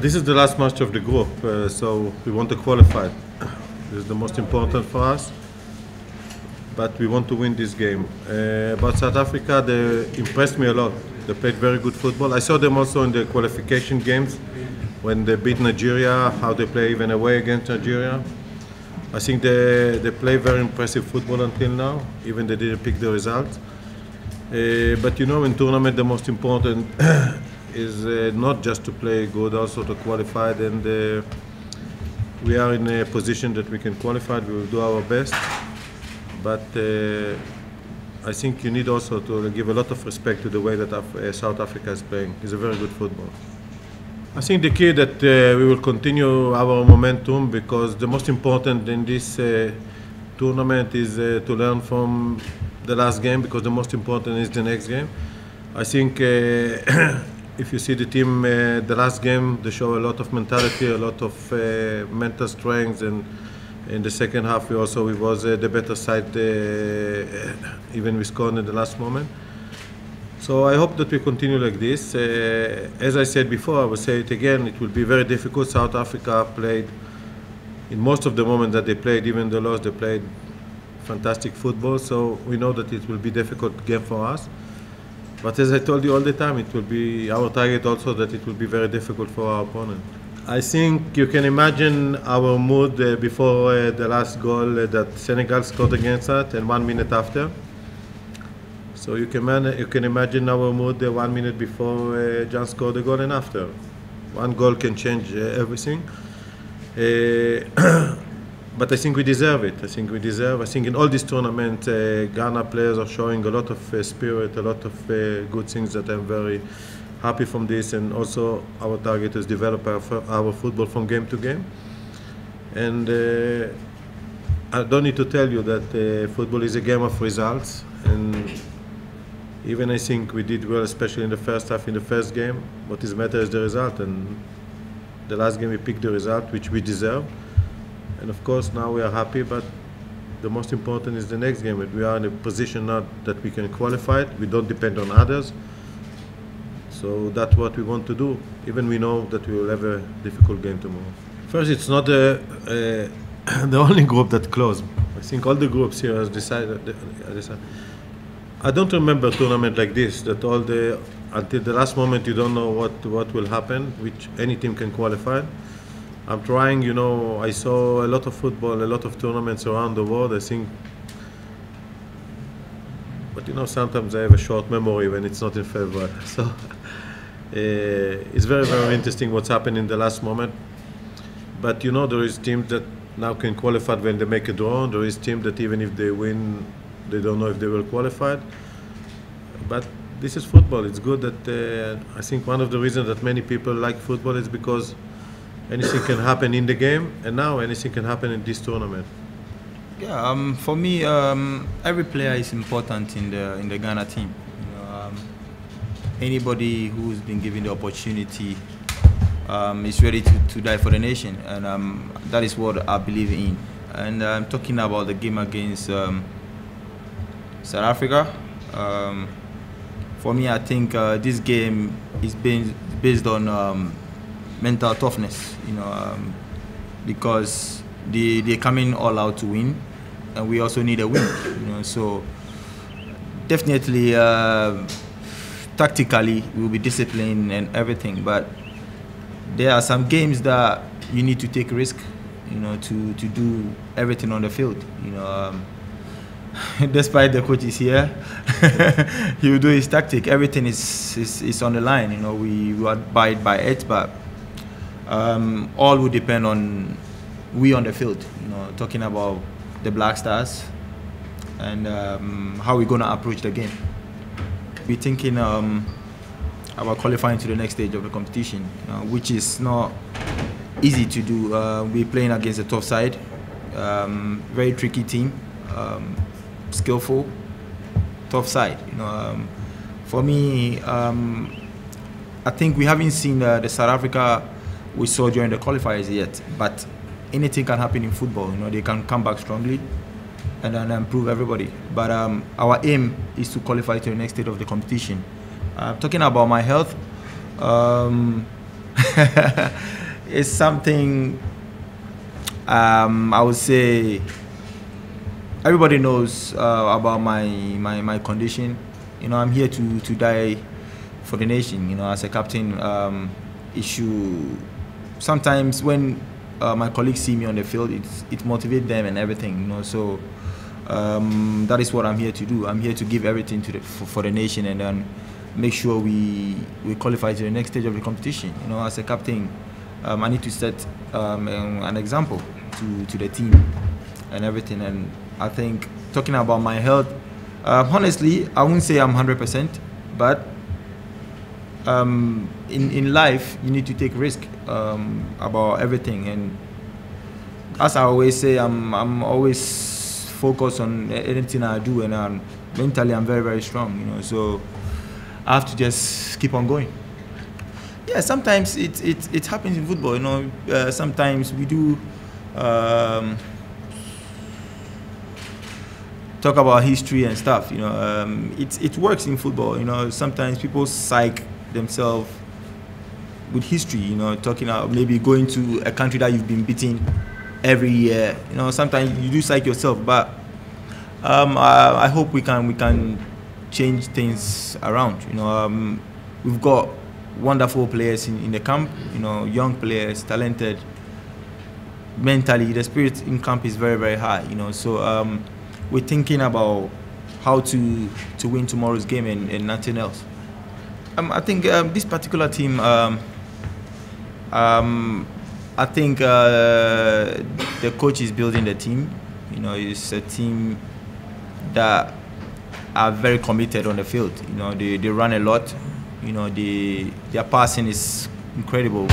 This is the last match of the group, so we want to qualify. This is the most important for us, but we want to win this game. About South Africa, they impressed me a lot. They played very good football. I saw them also in the qualification games when they beat Nigeria, how they play even away against Nigeria. I think they play very impressive football until now, even they didn't pick the result. But you know, in tournament, the most important is not just to play good, also to qualify. And we are in a position that we can qualify. We will do our best. But I think you need also to give a lot of respect to the way that South Africa is playing. It's a very good football. I think the key that we will continue our momentum, because the most important in this tournament is to learn from the last game, because the most important is the next game. I think if you see the team, the last game, they show a lot of mentality, a lot of mental strength, and in the second half we was the better side, even we scored in the last moment. So I hope that we continue like this. As I said before, I will say it again, it will be very difficult. South Africa played, in most of the moments that they played, even the loss, they played fantastic football. So we know that it will be a difficult game for us. But as I told you all the time, it will be our target also that it will be very difficult for our opponent. I think you can imagine our mood before the last goal that Senegal scored against us, and 1 minute after. So you can imagine our mood 1 minute before Gyan scored the goal and after. One goal can change everything. But I think we deserve it. I think in all these tournaments, Ghana players are showing a lot of spirit, a lot of good things that I'm very happy from this. And also our target is develop our football from game to game. And I don't need to tell you that football is a game of results. And even I think we did well, especially in the first half, in the first game. What is matter is the result, and the last game we picked the result, which we deserve. And of course now we are happy, but the most important is the next game. We are in a position now that we can qualify. We don't depend on others. So that's what we want to do. Even we know that we will have a difficult game tomorrow. First, it's not the only group that closed. I think all the groups here has decided. I don't remember a tournament like this, that until the last moment you don't know what will happen, which any team can qualify. I'm trying, you know, I saw a lot of football, a lot of tournaments around the world, I think. But you know, sometimes I have a short memory when it's not in favor. So it's very, very interesting what's happened in the last moment. But you know, there is teams that now can qualify when they make a draw. There is teams that even if they win, they don't know if they will qualify. But this is football. It's good that I think one of the reasons that many people like football is because anything can happen in the game, and now anything can happen in this tournament. Yeah, for me, every player is important in the Ghana team. You know, anybody who's been given the opportunity is ready to die for the nation, and that is what I believe in. And I'm talking about the game against South Africa. For me, I think this game is based on mental toughness, you know, because they come in all out to win, and we also need a win, you know. So definitely, tactically, we'll be disciplined and everything, but there are some games that you need to take risk, you know, to do everything on the field, you know. Despite the coach is here, he will do his tactic. Everything is on the line, you know. We abide by it, but all will depend on we on the field, you know, talking about the Black Stars and how we're gonna approach the game. We're thinking about qualifying to the next stage of the competition, which is not easy to do. We're playing against a tough side, very tricky team, skillful, tough side. You know, for me, I think we haven't seen the South Africa we saw during the qualifiers yet, but anything can happen in football. You know, they can come back strongly and then improve everybody. But our aim is to qualify to the next stage of the competition. Talking about my health, It's something I would say everybody knows about my condition. You know, I'm here to die for the nation. You know, as a captain, issue sometimes when my colleagues see me on the field, it motivates them and everything. You know, so that is what I'm here to do. I'm here to give everything for the nation, and then make sure we qualify to the next stage of the competition. You know, as a captain, I need to set an example to the team and everything. And I think talking about my health, honestly, I wouldn't say I'm 100%, but in life you need to take risk about everything. And as I always say, I'm always focused on anything I do, and mentally I'm very, very strong. You know, so I have to just keep on going. Yeah, sometimes it happens in football. You know, sometimes we do talk about history and stuff. You know, it works in football. You know, sometimes people psych themselves with history. You know, talking about maybe going to a country that you've been beating every year. You know, sometimes you do psych yourself, but I hope we can change things around. You know, we've got wonderful players in the camp. You know, young players, talented. Mentally, the spirit in camp is very, very high. You know, so we're thinking about how to win tomorrow's game and nothing else. I think this particular team, I think the coach is building the team. You know, it's a team that are very committed on the field. You know, they run a lot. You know, their passing is incredible.